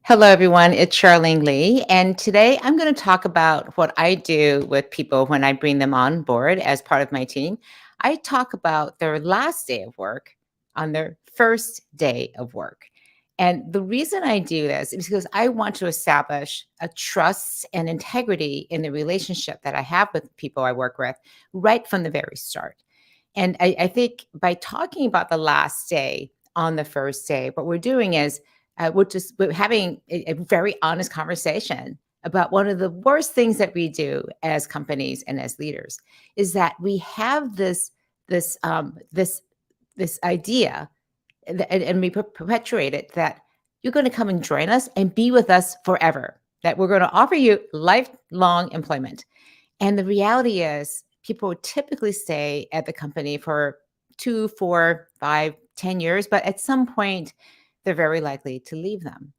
Hello, everyone. It's Charlene Lee. And today I'm going to talk about what I do with people when I bring them on board as part of my team. I talk about their last day of work on their first day of work. And the reason I do this is because I want to establish a trust and integrity in the relationship that I have with people I work with right from the very start. And I think by talking about the last day on the first day, what we're doing is we're having a very honest conversation about one of the worst things that we do as companies and as leaders is that we have this this this idea and we perpetuate it that you're going to come and join us and be with us forever. That we're going to offer you lifelong employment. And the reality is, people typically stay at the company for 2, 4, 5, 10 years, but at some point, they're very likely to leave them.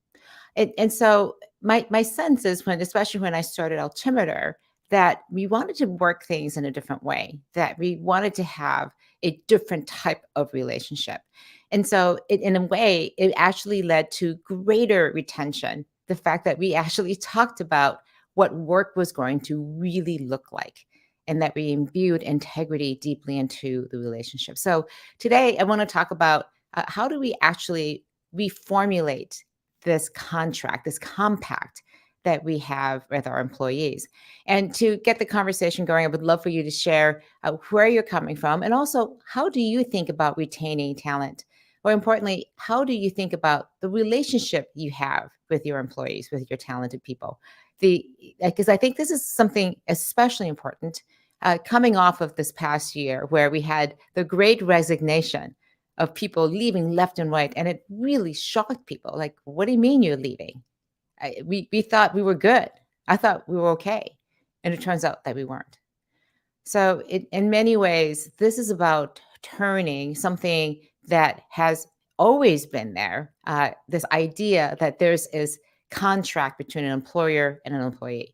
And so my sense is when, especially when I started Altimeter, that we wanted to work things in a different way, that we wanted to have a different type of relationship. And so in a way, it actually led to greater retention. The fact that we actually talked about what work was going to really look like and that we imbued integrity deeply into the relationship. So today I want to talk about how do we actually reformulate this contract, this compact that we have with our employees. And to get the conversation going, I would love for you to share where you're coming from and also how do you think about retaining talent? Or importantly, how do you think about the relationship you have with your employees, with your talented people? Because I think this is something especially important coming off of this past year where we had the great resignation of people leaving left and right. And it really shocked people. Like, what do you mean you're leaving? We thought we were good. I thought we were okay. And it turns out that we weren't. So, in many ways, this is about turning something that has always been there, this idea that there's is contract between an employer and an employee.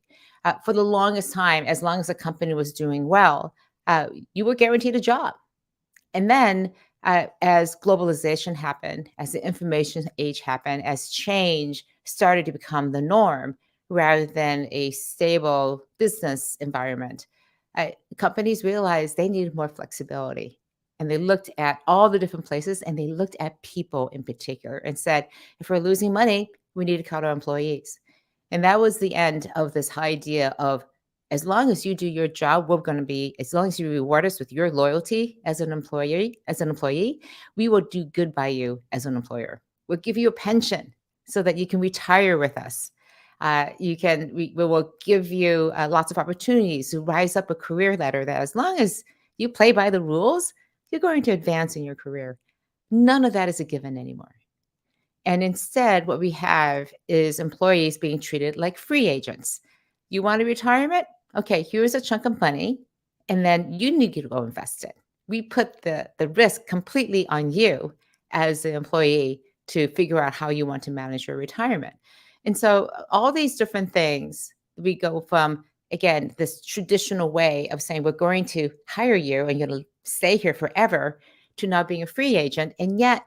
For the longest time, as long as the company was doing well, you were guaranteed a job. And then, as globalization happened, as the information age happened, as change started to become the norm rather than a stable business environment, companies realized they needed more flexibility. And they looked at all the different places and they looked at people in particular and said, if we're losing money, we need to cut our employees. And that was the end of this idea of as long as you do your job, we're going to be, as long as you reward us with your loyalty as an employee, we will do good by you as an employer. We'll give you a pension so that you can retire with us. We will give you lots of opportunities to rise up a career ladder that as long as you play by the rules, you're going to advance in your career. None of that is a given anymore. And instead, what we have is employees being treated like free agents. You want a retirement? Okay, here's a chunk of money, and then you need to go invest it. We put the risk completely on you as the employee to figure out how you want to manage your retirement. And so all these different things, we go from, again, this traditional way of saying we're going to hire you and you're going to stay here forever to now being a free agent. And yet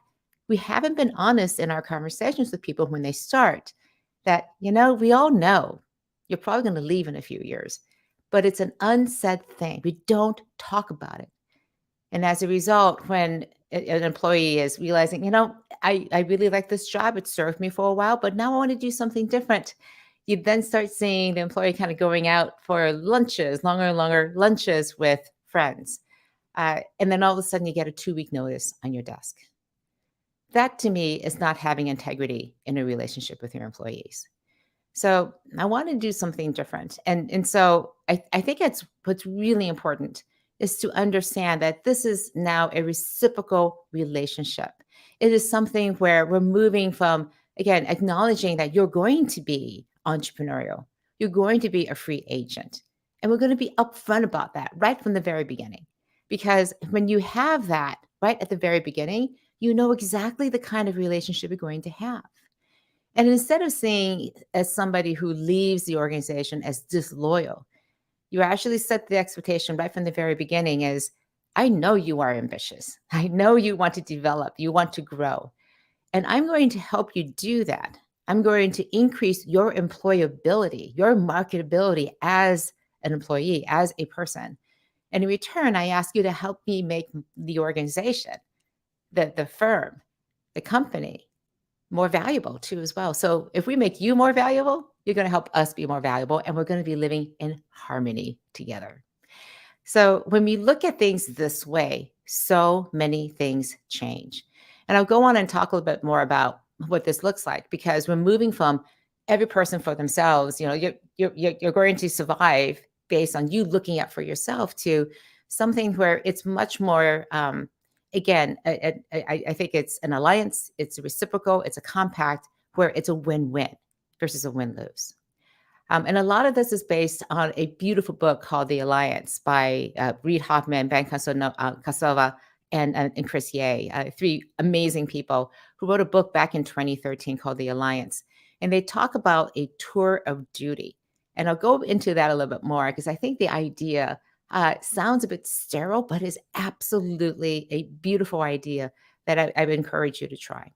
we haven't been honest in our conversations with people when they start that, we all know you're probably going to leave in a few years, but it's an unsaid thing. We don't talk about it. And as a result, when an employee is realizing, I really like this job, it served me for a while, but now I want to do something different. You then start seeing the employee kind of going out for lunches, longer and longer lunches with friends. And then all of a sudden you get a 2-week notice on your desk. That to me is not having integrity in a relationship with your employees. So I want to do something different. And so I think it's what's really important is to understand that this is now a reciprocal relationship. It is something where we're moving from, again, acknowledging that you're going to be entrepreneurial. You're going to be a free agent. And we're going to be upfront about that right from the very beginning. Because when you have that right at the very beginning, you know exactly the kind of relationship you're going to have. And instead of seeing as somebody who leaves the organization as disloyal, you actually set the expectation right from the very beginning as, I know you are ambitious. I know you want to develop, you want to grow. And I'm going to help you do that. I'm going to increase your employability, your marketability as an employee, as a person. And in return, I ask you to help me make the organization, the firm, the company more valuable too as well. So if we make you more valuable, you're going to help us be more valuable and we're going to be living in harmony together. So when we look at things this way, so many things change. And I'll go on and talk a little bit more about what this looks like because we're moving from every person for themselves, you're going to survive based on you looking out for yourself to something where it's much more again, I think it's an alliance, it's a reciprocal, it's a compact where it's a win-win versus a win-lose. And a lot of this is based on a beautiful book called The Alliance by Reid Hoffman, Ben Casanova, and Chris Ye, three amazing people who wrote a book back in 2013 called The Alliance. And they talk about a tour of duty. And I'll go into that a little bit more because I think the idea sounds a bit sterile, but is absolutely a beautiful idea that I would encourage you to try.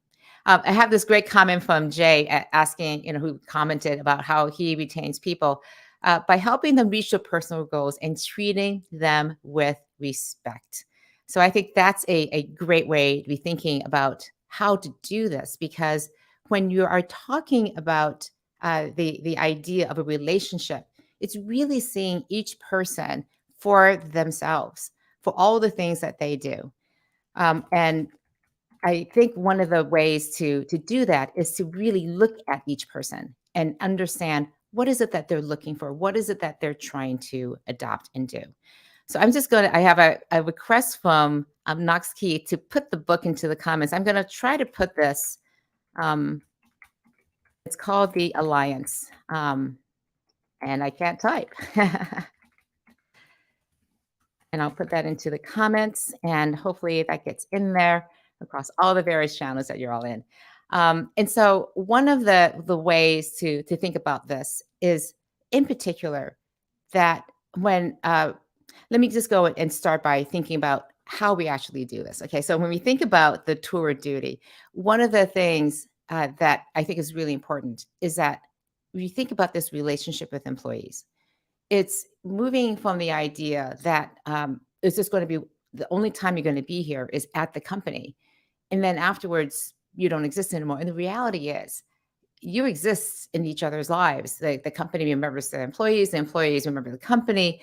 I have this great comment from Jay asking, who commented about how he retains people by helping them reach their personal goals and treating them with respect. So I think that's a great way to be thinking about how to do this because when you are talking about the idea of a relationship, it's really seeing each person for themselves, for all the things that they do. And I think one of the ways to do that is to really look at each person and understand what is it that they're looking for? What is it that they're trying to adopt and do? So I'm just going to, I have a request from Knox Key to put the book into the comments. I'm going to try to put this, um, it's called The Alliance. And I can't type. And I'll put that into the comments and hopefully that gets in there across all the various channels that you're all in. And so one of the ways to think about this is in particular that when let me just go and start by thinking about how we actually do this. Okay, so when we think about the tour of duty, one of the things that I think is really important is that we think about this relationship with employees. It's moving from the idea that, is this gonna be the only time you're gonna be here is at the company, and then afterwards, you don't exist anymore, and the reality is, you exist in each other's lives. The company remembers the employees remember the company,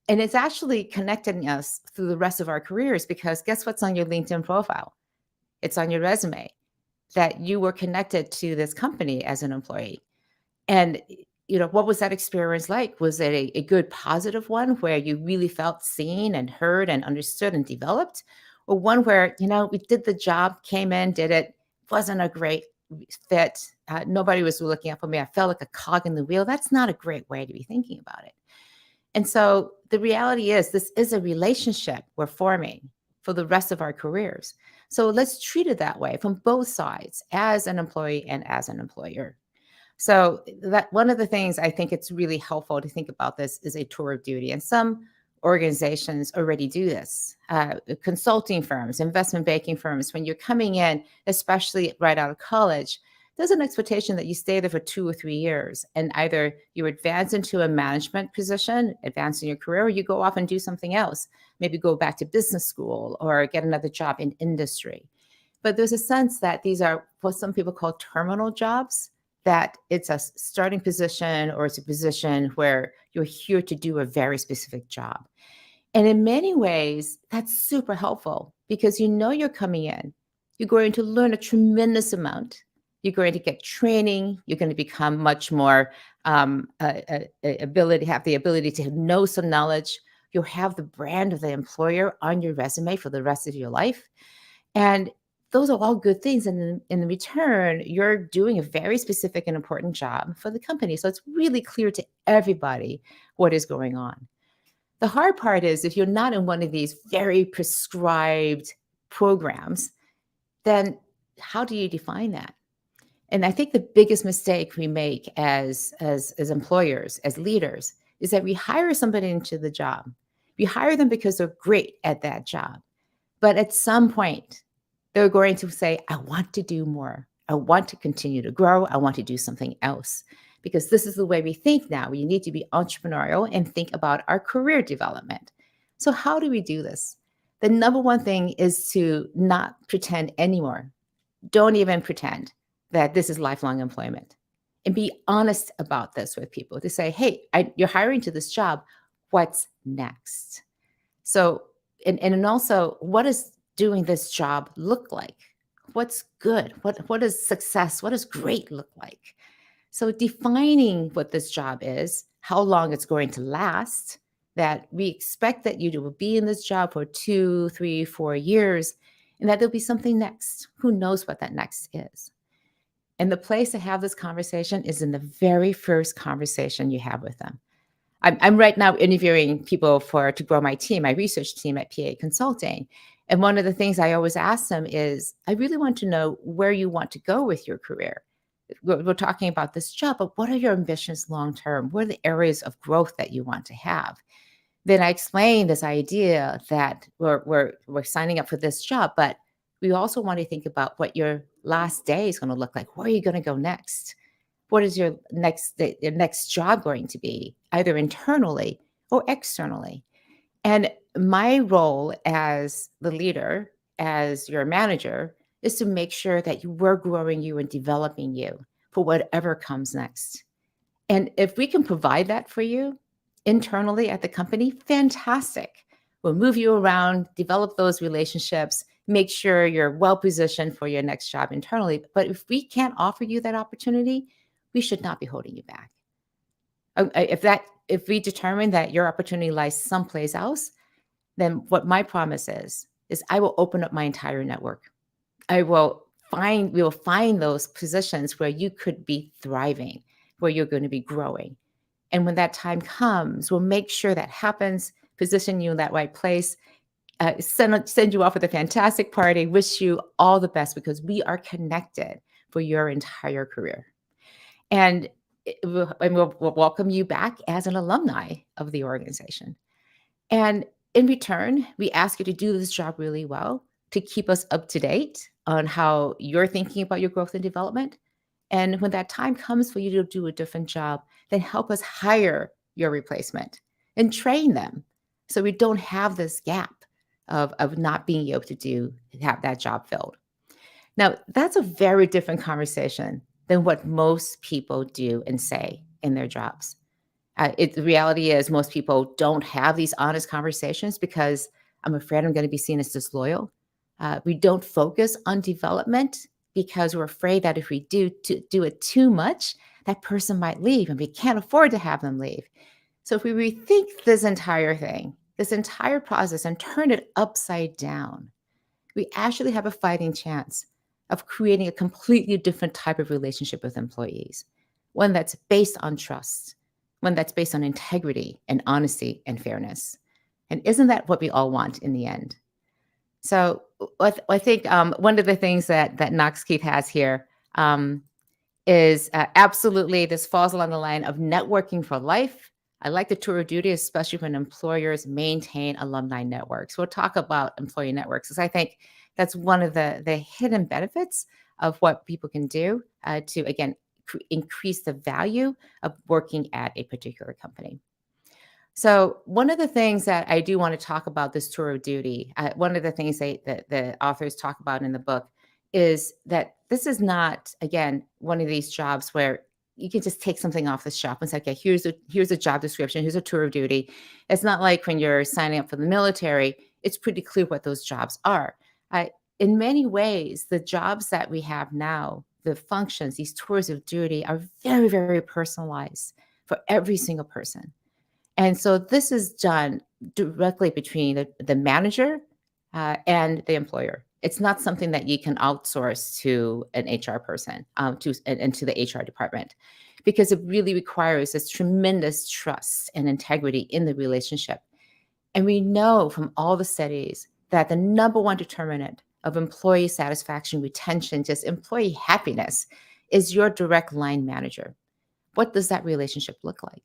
and it's actually connecting us through the rest of our careers because guess what's on your LinkedIn profile? It's on your resume that you were connected to this company as an employee. And, what was that experience like? Was it a good positive one where you really felt seen and heard and understood and developed? Or one where, we did the job, came in, did it, wasn't a great fit. Nobody was looking out for me. I felt like a cog in the wheel. That's not a great way to be thinking about it. And so the reality is, this is a relationship we're forming for the rest of our careers. So let's treat it that way from both sides, as an employee and as an employer. So that one of the things I think it's really helpful to think about this is a tour of duty. And some organizations already do this. Consulting firms, investment banking firms, when you're coming in, especially right out of college, there's an expectation that you stay there for 2 or 3 years and either you advance into a management position, advance in your career, or you go off and do something else. Maybe go back to business school or get another job in industry. But there's a sense that these are what some people call terminal jobs, that it's a starting position or it's a position where you're here to do a very specific job. And in many ways, that's super helpful because you're coming in, you're going to learn a tremendous amount. You're going to get training. You're going to become much more have the ability to know some knowledge. You'll have the brand of the employer on your resume for the rest of your life. And those are all good things. And in return, you're doing a very specific and important job for the company. So it's really clear to everybody what is going on. The hard part is if you're not in one of these very prescribed programs, then how do you define that? And I think the biggest mistake we make as employers, as leaders, is that we hire somebody into the job. We hire them because they're great at that job. But at some point, they're going to say, I want to do more. I want to continue to grow. I want to do something else. Because this is the way we think now. We need to be entrepreneurial and think about our career development. So, how do we do this? The number one thing is to not pretend anymore. Don't even pretend that this is lifelong employment, and be honest about this with people to say, hey, you're hiring to this job. What's next? So, and also, what does doing this job look like? What's good? What does success, what does great look like? So, defining what this job is, how long it's going to last, that we expect that you will be in this job for 2, 3, 4 years, and that there'll be something next. Who knows what that next is? And the place to have this conversation is in the very first conversation you have with them. I'm right now interviewing people to grow my team, my research team at PA Consulting. And one of the things I always ask them is, I really want to know where you want to go with your career. We're talking about this job, but what are your ambitions long term? What are the areas of growth that you want to have? Then I explain this idea that we're signing up for this job, but we also want to think about what your last day is going to look like. Where are you going to go next? What is your next job going to be, either internally or externally? And my role as the leader, as your manager, is to make sure that we're growing you and developing you for whatever comes next. And if we can provide that for you internally at the company, fantastic. We'll move you around, develop those relationships, make sure you're well positioned for your next job internally. But if we can't offer you that opportunity, we should not be holding you back. If we determine that your opportunity lies someplace else, then what my promise is I will open up my entire network. We will find those positions where you could be thriving, where you're going to be growing. And when that time comes, we'll make sure that happens, position you in that right place, send you off with a fantastic party, wish you all the best, because we are connected for your entire career. And we'll welcome you back as an alumni of the organization. And in return, we ask you to do this job really well, to keep us up to date on how you're thinking about your growth and development. And when that time comes for you to do a different job, then help us hire your replacement and train them, so we don't have this gap of not being able to have that job filled. Now, that's a very different conversation than what most people do and say in their jobs. The reality is, most people don't have these honest conversations because I'm afraid I'm going to be seen as disloyal. We don't focus on development because we're afraid that if we do it too much, that person might leave, and we can't afford to have them leave. So if we rethink this entire thing, this entire process, and turn it upside down, we actually have a fighting chance of creating a completely different type of relationship with employees, one that's based on trust, one that's based on integrity and honesty and fairness. And isn't that what we all want in the end? So I think one of the things that Knox Keith has here is absolutely, this falls along the line of networking for life. I like the tour of duty, especially when employers maintain alumni networks. We'll talk about employee networks, because I think that's one of the hidden benefits of what people can do to, again, increase the value of working at a particular company. So one of the things that I do want to talk about, this tour of duty, one of the things that the authors talk about in the book is that this is not, again, one of these jobs where you can just take something off the shelf and say, okay, here's a job description, here's a tour of duty. It's not like when you're signing up for the military, it's pretty clear what those jobs are. In many ways, the jobs that we have now, the functions, these tours of duty, are very, very personalized for every single person. And so this is done directly between the manager and the employer. It's not something that you can outsource to an HR person, and to the HR department, because it really requires this tremendous trust and integrity in the relationship. And we know from all the studies that the number one determinant of employee satisfaction, retention, just employee happiness, is your direct line manager. What does that relationship look like?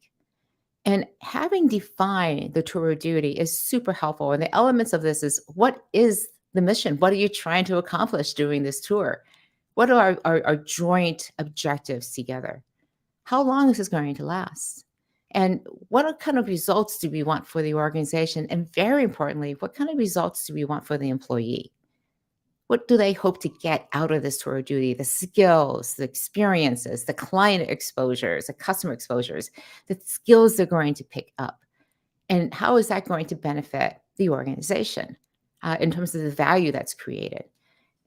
And having defined the tour of duty is super helpful. And the elements of this is, what is the mission? What are you trying to accomplish during this tour? What are our joint objectives together? How long is this going to last? And what kind of results do we want for the organization? And very importantly, what kind of results do we want for the employee? What do they hope to get out of this tour of duty? The skills, the experiences, the client exposures, the customer exposures, the skills they're going to pick up. And how is that going to benefit the organization in terms of the value that's created?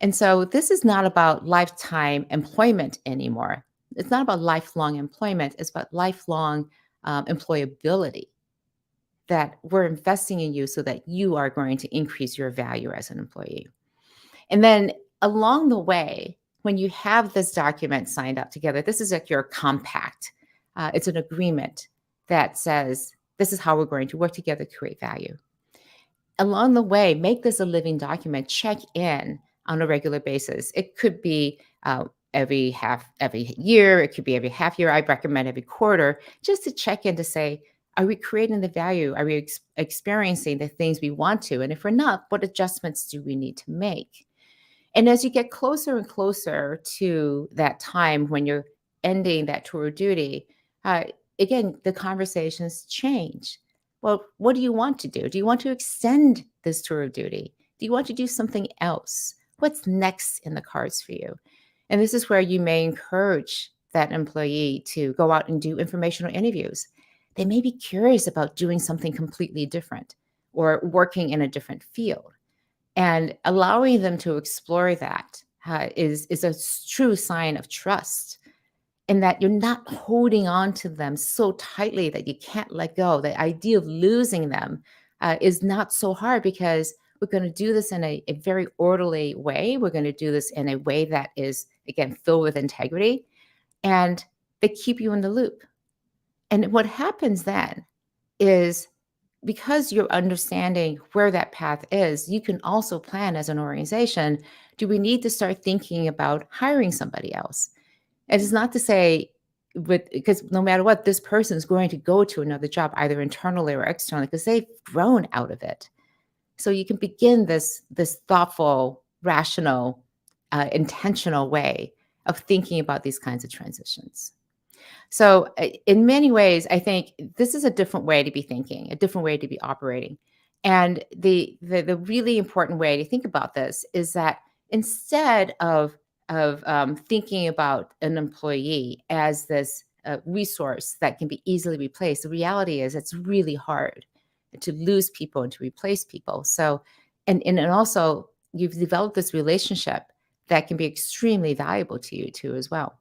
And so this is not about lifetime employment anymore. It's not about lifelong employment. It's about lifelong employability, that we're investing in you so that you are going to increase your value as an employee. And then along the way, when you have this document signed up together, this is like your compact. It's an agreement that says, this is how we're going to work together to create value. Along the way, make this a living document. Check in on a regular basis. It could be every year. It could be every half year. I recommend every quarter, just to check in to say, are we creating the value? Are we experiencing the things we want to? And if we're not, what adjustments do we need to make? And as you get closer and closer to that time when you're ending that tour of duty, uh, again, the conversations change. Well, what do you want to do? Do you want to extend this tour of duty? Do you want to do something else? What's next in the cards for you? And this is where you may encourage that employee to go out and do informational interviews. They may be curious about doing something completely different or working in a different field. And allowing them to explore that is a true sign of trust, in that you're not holding on to them so tightly that you can't let go. The idea of losing them is not so hard, because we're going to do this in a very orderly way. We're going to do this in a way that is, again, filled with integrity, and they keep you in the loop. And what happens then is, because you're understanding where that path is, you can also plan as an organization, do we need to start thinking about hiring somebody else? And it's not to say, because no matter what, this person is going to go to another job, either internally or externally, because they've grown out of it. So you can begin this thoughtful, rational, intentional way of thinking about these kinds of transitions. So, in many ways, I think this is a different way to be thinking, a different way to be operating. And the really important way to think about this is that instead of thinking about an employee as this resource that can be easily replaced, the reality is it's really hard to lose people and to replace people. So, and also, you've developed this relationship that can be extremely valuable to you too as well.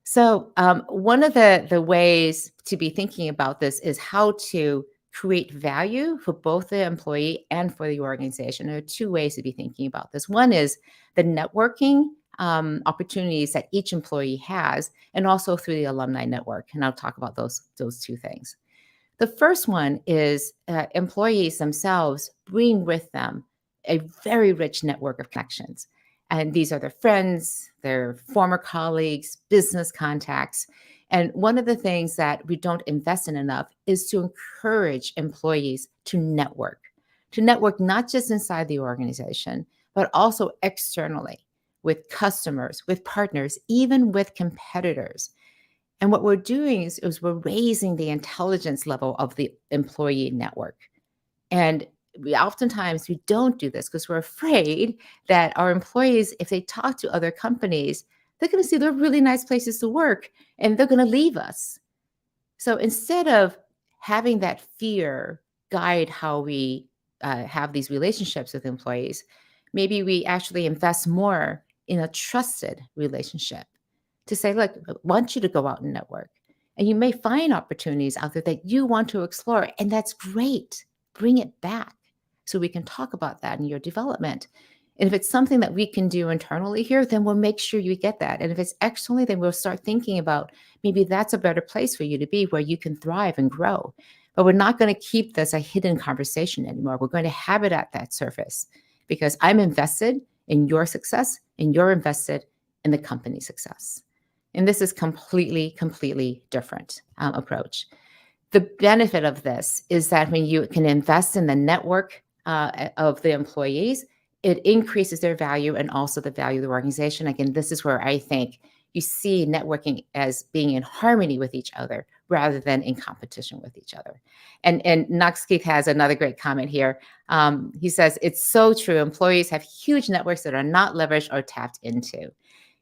So, one of the ways to be thinking about this is how to create value for both the employee and for the organization. There are two ways to be thinking about this. One is the networking opportunities that each employee has, and also through the alumni network. And I'll talk about those two things. The first one is employees themselves bring with them a very rich network of connections. And these are their friends, their former colleagues, business contacts. And one of the things that we don't invest in enough is to encourage employees to network not just inside the organization, but also externally with customers, with partners, even with competitors. And what we're doing is we're raising the intelligence level of the employee network. And we don't do this because we're afraid that our employees, if they talk to other companies, they're going to see they're really nice places to work and they're going to leave us. So instead of having that fear guide how we have these relationships with employees, maybe we actually invest more in a trusted relationship to say, look, I want you to go out and network. And you may find opportunities out there that you want to explore, and that's great. Bring it back so we can talk about that in your development. And if it's something that we can do internally here, then we'll make sure you get that. And if it's externally, then we'll start thinking about maybe that's a better place for you to be, where you can thrive and grow. But we're not going to keep this a hidden conversation anymore. We're going to have it at that surface, because I'm invested in your success and you're invested in the company's success. And this is completely different approach. The benefit of this is that when you can invest in the network of the employees, it increases their value and also the value of the organization. Again, this is where I think you see networking as being in harmony with each other rather than in competition with each other. And Knox Keith has another great comment here. He says, it's so true. Employees have huge networks that are not leveraged or tapped into.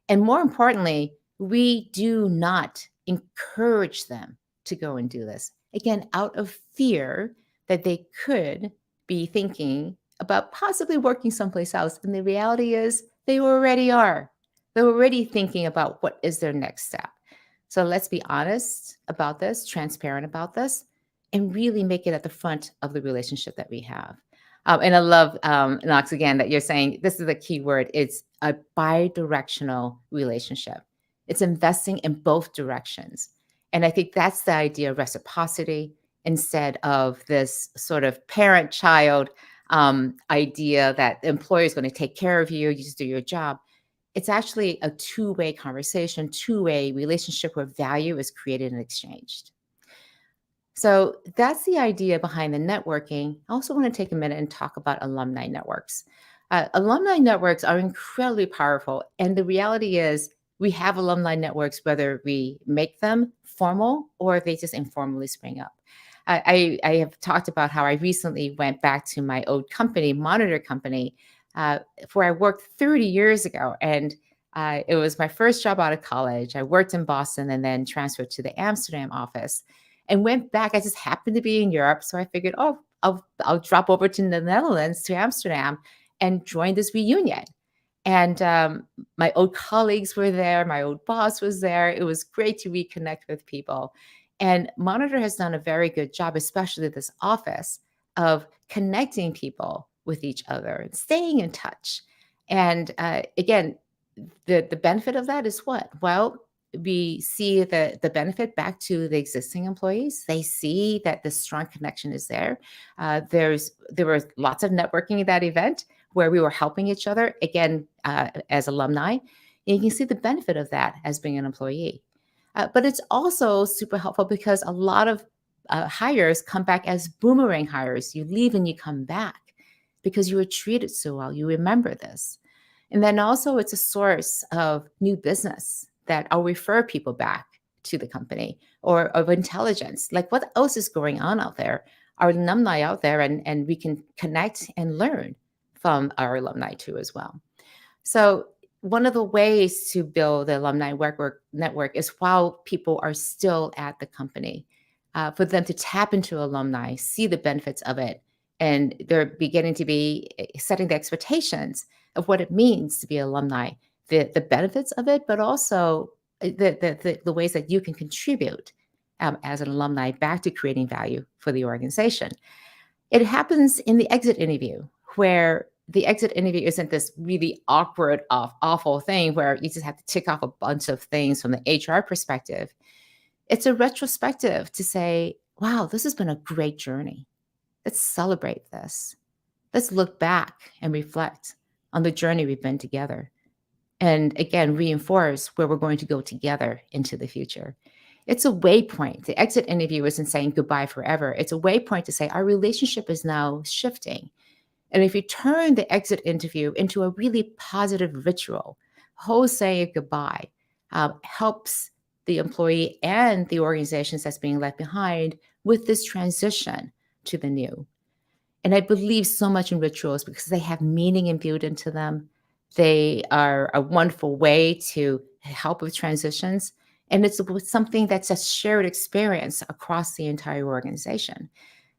And more importantly, we do not encourage them to go and do this. Again, out of fear that they could be thinking about possibly working someplace else. And the reality is they already are. They're already thinking about what is their next step. So let's be honest about this, transparent about this, and really make it at the front of the relationship that we have. And I love, Knox, again, that you're saying this is the key word. It's a bi-directional relationship. It's investing in both directions. And I think that's the idea of reciprocity instead of this sort of parent-child idea that the employer is going to take care of you, you just do your job. It's actually a two-way conversation, two-way relationship where value is created and exchanged. So that's the idea behind the networking. I also want to take a minute and talk about alumni networks. Alumni networks are incredibly powerful. And the reality is, we have alumni networks, whether we make them formal or they just informally spring up. I have talked about how I recently went back to my old company, monitor company, where I worked 30 years ago. And it was my first job out of college. I worked in Boston and then transferred to the Amsterdam office and went back. I just happened to be in Europe. So I figured, oh, I'll drop over to the Netherlands, to Amsterdam, and join this reunion. And my old colleagues were there. My old boss was there. It was great to reconnect with people. And Monitor has done a very good job, especially this office, of connecting people with each other and staying in touch. And again, the benefit of that is what? Well, we see the benefit back to the existing employees. They see that the strong connection is there. There was lots of networking at that event where we were helping each other, again, as alumni. And you can see the benefit of that as being an employee. But it's also super helpful because a lot of hires come back as boomerang hires. You leave and you come back because you were treated so well. You remember this. And then also it's a source of new business that I'll refer people back to the company, or of intelligence. Like, what else is going on out there? Our alumni out there, and we can connect and learn from our alumni too as well. So one of the ways to build the alumni network is while people are still at the company, for them to tap into alumni, see the benefits of it, and they're beginning to be setting the expectations of what it means to be alumni, the benefits of it, but also the ways that you can contribute as an alumni back to creating value for the organization. It happens in the exit interview, where the exit interview isn't this really awkward, awful thing where you just have to tick off a bunch of things from the HR perspective. It's a retrospective to say, wow, this has been a great journey. Let's celebrate this. Let's look back and reflect on the journey we've been together. And again, reinforce where we're going to go together into the future. It's a waypoint. The exit interview isn't saying goodbye forever. It's a waypoint to say our relationship is now shifting. And if you turn the exit interview into a really positive ritual, whole saying goodbye helps the employee and the organizations that's being left behind with this transition to the new. And I believe so much in rituals because they have meaning imbued into them. They are a wonderful way to help with transitions. And it's something that's a shared experience across the entire organization.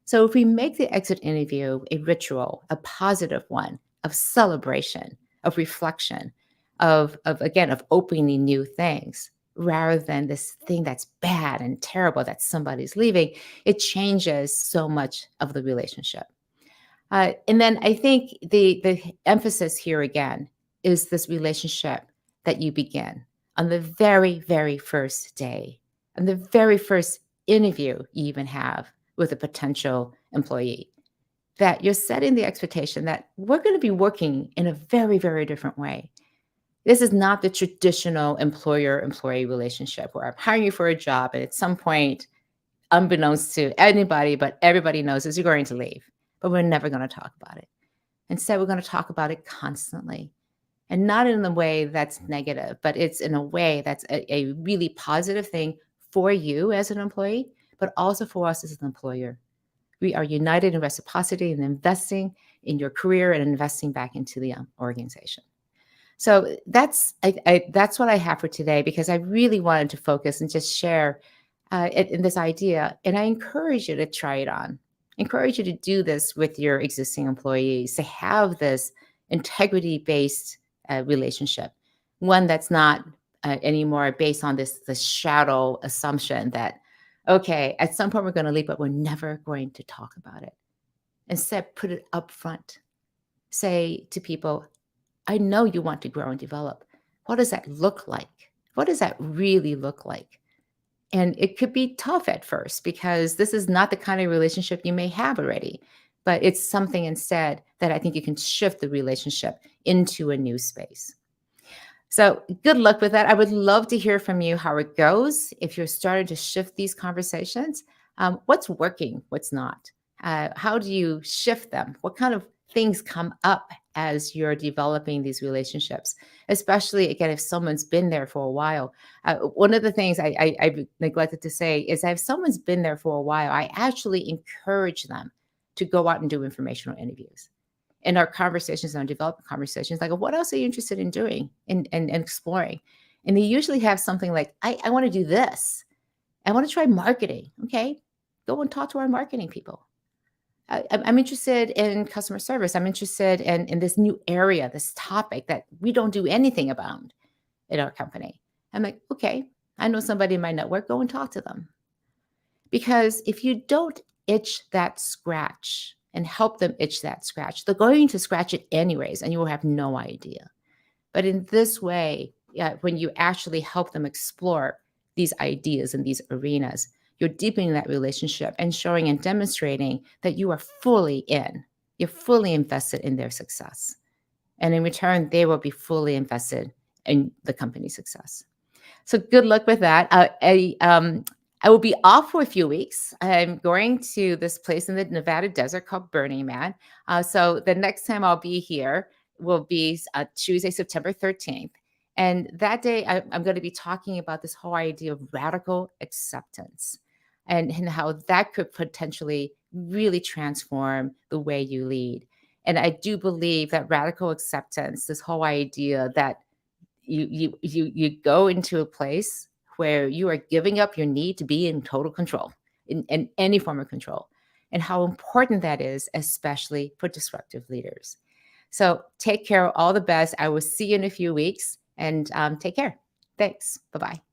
So if we make the exit interview a ritual, a positive one of celebration, of reflection, of again, of opening new things, rather than this thing that's bad and terrible that somebody's leaving, it changes so much of the relationship. And then I think the emphasis here again is this relationship that you begin on the very, very first day, on the very first interview you even have with a potential employee, that you're setting the expectation that we're going to be working in a very, very different way. This is not the traditional employer-employee relationship where I'm hiring you for a job and at some point, unbeknownst to anybody, but everybody knows is you're going to leave, but we're never going to talk about it. Instead, we're going to talk about it constantly, and not in a way that's negative, but it's in a way that's a really positive thing for you as an employee, but also for us as an employer. We are united in reciprocity and investing in your career and investing back into the organization. So that's what I have for today because I really wanted to focus and just share in this idea. And I encourage you to try it on. Encourage you to do this with your existing employees to have this integrity based relationship, one that's not anymore based on this shadow assumption that okay, at some point we're going to leave, but we're never going to talk about it. Instead, put it up front. Say to people, I know you want to grow and develop. What does that look like? What does that really look like? And it could be tough at first because this is not the kind of relationship you may have already, but it's something instead that I think you can shift the relationship into a new space. So good luck with that. I would love to hear from you how it goes. If you're starting to shift these conversations, what's working, what's not? How do you shift them? What kind of things come up as you're developing these relationships? Especially again, if someone's been there for a while. One of the things I neglected to say is that if someone's been there for a while, I actually encourage them to go out and do informational interviews in our conversations, in our development conversations, like, what else are you interested in doing and exploring? And they usually have something like, I want to do this. I want to try marketing. Okay, go and talk to our marketing people. I'm interested in customer service. I'm interested in this new area, this topic that we don't do anything about in our company. I'm like, okay, I know somebody in my network. Go and talk to them. Because if you don't itch that scratch and help them itch that scratch, they're going to scratch it anyways, and you will have no idea. But in this way, yeah, when you actually help them explore these ideas in these arenas, you're deepening that relationship and showing and demonstrating that you are fully in. You're fully invested in their success. And in return, they will be fully invested in the company's success. So good luck with that. I will be off for a few weeks. I'm going to this place in the Nevada desert called Burning Man. So the next time I'll be here will be Tuesday, September 13th. And that day, I'm going to be talking about this whole idea of radical acceptance and how that could potentially really transform the way you lead. And I do believe that radical acceptance, this whole idea that you go into a place where you are giving up your need to be in total control in any form of control and how important that is, especially for disruptive leaders. So take care, all the best. I will see you in a few weeks and take care. Thanks. Bye-bye.